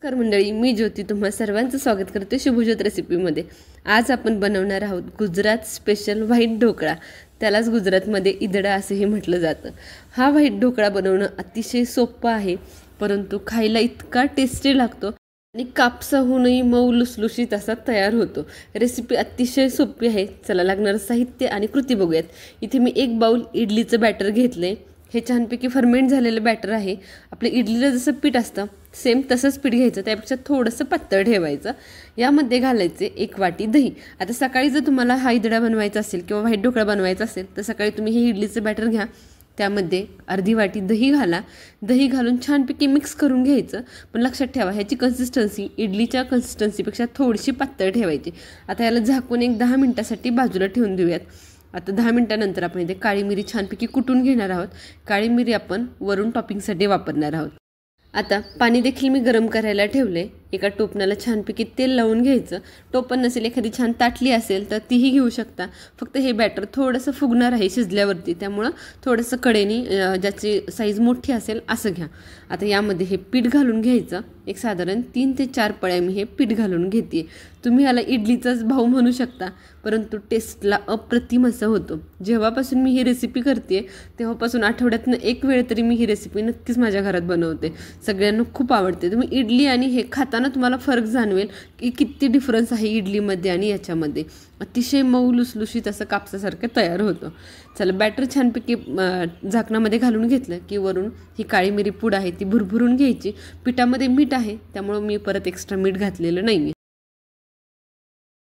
नमस्कार मंडळी, मी ज्योती तुम्हा सर्वांचं स्वागत करते शुभज्योत रेसिपीमध्ये। आज आपण बनवणार आहोत गुजरात स्पेशल व्हाईट ढोकळा। त्यालाच गुजरातमध्ये ईदडा असेही म्हटलं जातं। हा व्हाईट ढोकळा बनवणं अतिशय सोपं आहे, परंतु खायला इतका टेस्टी लागतो आणि कापसाहूनही मऊ लुसलुशीत असा तयार होतो। रेसिपी अतिशय सोपी आहे। चला लागणारं साहित्य आणि कृती बघूयात। इथे मी 1 बाउल इडलीचं बॅटर घेतले। हे छानपैकी फर्मेंट झालेलं बॅटर आहे। आपले इडलीला जसं पीठ असतं सेम तसंच पीठ घ्यायचं, त्यापेक्षा थोडंसं पातळ ठेवायचं। यामध्ये घालायचे 1 वाटी दही। आता सकाळी जर तुम्हाला हा ईदडा बनवायचा असेल किंवा व्हाईट ढोकळा बनवायचा असेल तर सकाळी तुम्ही हे इडलीचं बॅटर घ्या, त्यामध्ये अर्धी वाटी दही घाला। दही घालून छानपैकी मिक्स करून घ्यायचं। पण लक्षात ठेवा ह्याची कन्सिस्टन्सी इडलीच्या कन्सिस्टन्सीपेक्षा थोडीशी पातळ ठेवायची। आता याला झाकून 10 मिनिटांसाठी बाजूला ठेवून देऊयात। आता 10 मिनिटांनंतर आपण इथे काळी मिरी छानपैकी कुटून घेणार आहोत। काळी मिरी आपण वरून टॉपिंगसाठी वापरणार आहोत। आता पाणी देखील मी गरम करायला ठेवले। एका टोपणाला छानपैकी तेल लावून घ्यायचं। टोपण नसेल एखादी छान ताटली असेल तर तीही घेऊ शकता। फक्त हे बॅटर थोडंसं फुगणार आहे शिजल्यावरती, त्यामुळं थोडंसं कडेनी ज्याची साईज मोठी असेल असं घ्या। आता यामध्ये हे पीठ घालून घ्यायचं। एक साधारण 3 ते 4 पळ्या मी हे पीठ घालून घेते। तुम्ही याला इडलीचाच भाऊ म्हणू शकता, परंतु टेस्टला अप्रतिम असं होतं। जेव्हापासून मी ही रेसिपी करते तेव्हापासून आठवड्यातनं 1 वेळ तरी मी ही रेसिपी नक्कीच माझ्या घरात बनवते। सगळ्यांना खूप आवडते। तुम्ही इडली आणि हे खाताना तुम्हाला फरक जाणवेल की किती डिफरन्स आहे इडलीमध्ये आणि याच्यामध्ये। अतिशय मऊ लुसलुशीत असं कापसासारखं तयार होतं। चला बॅटर छानपैकी झाकणामध्ये घालून घेतलं की वरून ही काळी मिरी पूड आहे ती भुरभुरून घ्यायची। पिठामध्ये मीठ आहे त्यामुळे मी परत एक्स्ट्रा मीठ घातलेलं नाही आहे।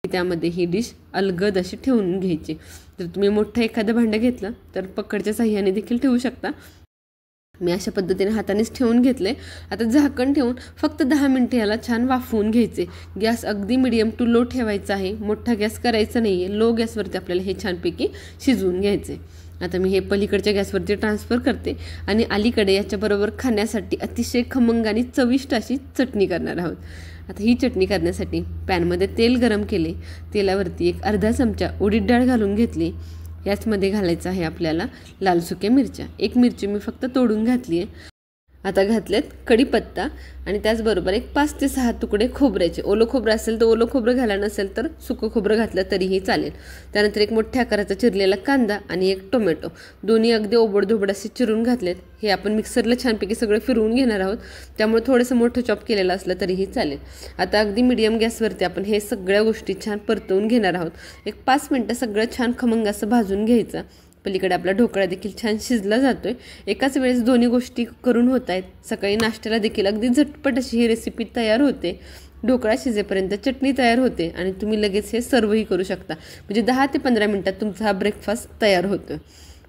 त्यामध्ये ही डिश अलगद अशी ठेवून घ्यायची। जर तुम्ही मोठं एखादं भांडं घेतलं तर पकडच्या साह्याने देखील ठेवू शकता। मी अशा पद्धतीने हातानेच ठेवून घेतले। आता झाकण ठेवून फक्त 10 मिनिटे याला छान वाफवून घ्यायचे। गॅस अगदी मीडियम टू लो ठेवायचा आहे, मोठा गॅस करायचा नाही आहे। लो गॅसवरती आपल्याला हे छानपैकी शिजवून घ्यायचे। आता मी हे पलीकडच्या गॅसवरती ट्रान्सफर करते आणि अलीकडे याच्याबरोबर खाण्यासाठी अतिशय खमंग आणि चविष्ट अशी चटणी करणार आहोत। आता ही चटणी करण्यासाठी पॅनमध्ये तेल गरम केले। तेलावरती एक अर्धा चमचा उडीद डाळ घालून घेतली। याचमध्ये घालायचं आहे आपल्याला लाल सुक्या मिरच्या। 1 मिरची मी फक्त तोडून घातली आहे। आता घातलेत कढीपत्ता आणि त्याचबरोबर एक 5 ते 6 तुकडे खोबऱ्याचे। ओलं खोबरं असेल तर ओलं खोबरं घाला, नसेल तर सुकं खोबरं घातलं तरीही चालेल। त्यानंतर एक मोठ्या आकाराचा चिरलेला कांदा आणि एक टोमॅटो, दोन्ही अगदी ओबडधोबड असे चिरून घातलेत। हे आपण मिक्सरला छानपैकी सगळं फिरवून घेणार आहोत, त्यामुळे थोडंसं मोठं चॉप केलेलं असलं तरीही चालेल। आता अगदी मीडियम गॅसवरती आपण हे सगळ्या गोष्टी छान परतवून घेणार आहोत। एक 5 मिनिटं सगळं छान खमंग असं भाजून घ्यायचं। पलीकडे आपला ढोकळा देखील छान शिजला जातोय। एकाच वेळेस दोन्ही गोष्टी करून होत आहेत। सकाळी नाश्त्याला देखील अगदी झटपट अशी ही रेसिपी तयार होते। ढोकळा शिजेपर्यंत चटणी तयार होते आणि तुम्ही लगेच हे सर्वही करू शकता। म्हणजे 10 ते 15 मिनिटात तुमचा हा ब्रेकफास्ट तयार होतो।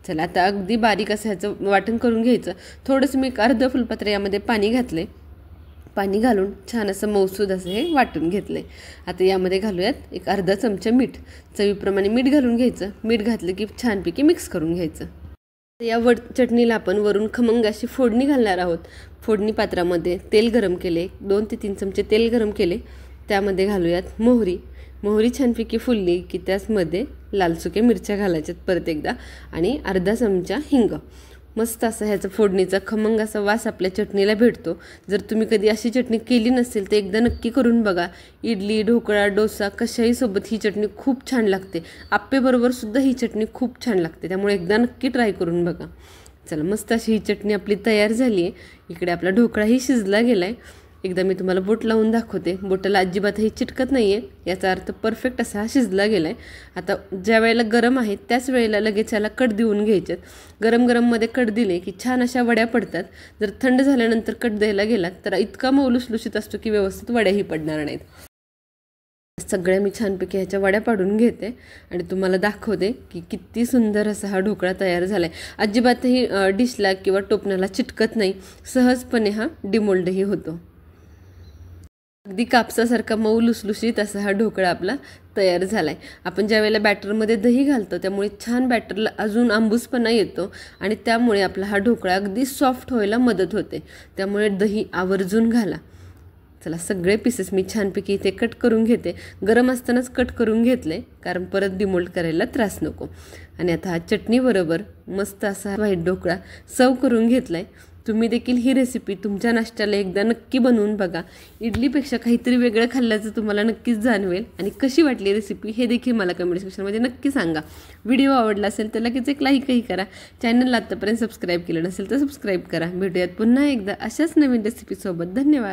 चला आता अगदी बारीक असं ह्याचं वाटण करून घ्यायचं। थोडंसं मी 1/2 फुलपात्र यामध्ये पाणी घातले। पाणी घालून छान असं मऊसूद असं हे वाटून घेतले। आता यामध्ये घालूयात एक अर्धा चमचा मीठ। चवीप्रमाणे मीठ घालून घ्यायचं। मीठ घातलं की छानपैकी मिक्स करून घ्यायचं। या चटणीला आपण वरून खमंग अशी फोडणी घालणार आहोत। फोडणी पात्रामध्ये तेल गरम केले, 2 ते 3 चमचे तेल गरम केले। त्यामध्ये घालूयात मोहरी। मोहरी छानपैकी फुलली की त्याचमध्ये लाल सुक्या मिरच्या घालायच्यात परत एकदा आणि अर्धा चमचा हिंग। मस्त असं ह्याचं फोडणीचा खमंग असा वास आपल्या चटणीला भेटतो। जर तुम्ही कधी अशी चटणी केली नसेल तर एकदा नक्की करून बघा। इडली, ढोकळा, डोसा कशाही सोबत ही चटणी खूप छान लागते। आप्पेबरोबर सुद्धा ही चटणी खूप छान लागते, त्यामुळे एकदा नक्की ट्राय करून बघा। चला मस्त अशी ही चटणी आपली तयार झाली आहे। इकडे आपला ढोकळाही शिजला गेला आहे। एकदा मी तुम्हाला बोट लावून दाखवते। बोटाला अजिबातही चिटकत नाही आहे, याचा अर्थ परफेक्ट असा हा शिजला गेला आहे। आता ज्या वेळेला गरम आहे त्याच वेळेला लगेच याला कट देऊन घ्यायच्यात। गरम गरममध्ये कट दिले की छान अशा वड्या पडतात। जर थंड झाल्यानंतर कट द्यायला गेलात तर इतका मऊ लुसलुशीत असतो की व्यवस्थित वड्याही पडणार नाहीत। सगळ्या मी छानपैकी ह्याच्या वड्या पाडून घेते आणि तुम्हाला दाखवते की किती सुंदर असा हा ढोकळा तयार झाला आहे। अजिबातही डिशला किंवा टोपणाला चिटकत नाही, सहजपणे हा डिमोल्डही होतो। अगदी कापसासारखा मऊ लुसलुशीत असा हा ढोकळा आपला तयार झालाय। आपण ज्या वेळेला बॅटरमध्ये दही घालतो त्यामुळे छान बॅटरला अजून आंबूसपणा येतो आणि त्यामुळे आपला हा ढोकळा अगदी सॉफ्ट व्हायला मदत होते। त्यामुळे दही आवर्जून घाला। चला सगळे पीसेस मी छानपैकी इथे कट करून घेते। गरम असतानाच कट करून घेतले कारण परत डिमोल्ड करायला त्रास नको। आणि आता हा चटणीबरोबर मस्त असा व्हाईट ढोकळा सर्व करून घेतलाय। तुम्ही देखील ही रेसिपी तुमच्या नाश्त्याला एकदा नक्की बनवून बघा. इडलीपेक्षा काहीतरी वेगळं खाल्ल्याचं तुम्हाला नक्कीच जाणवेल. आणि कशी वाटली रेसिपी हे देखील मला कमेंट सेक्शनमध्ये नक्की सांगा. व्हिडिओ आवडला असेल तर लगेच एक लाईकही करा. चॅनलला आत्तापर्यंत सबस्क्राईब केलं नसेल तर सबस्क्राईब करा. भेटूयात पुन्हा एकदा अशाच नवीन रेसिपीसोबत. धन्यवाद.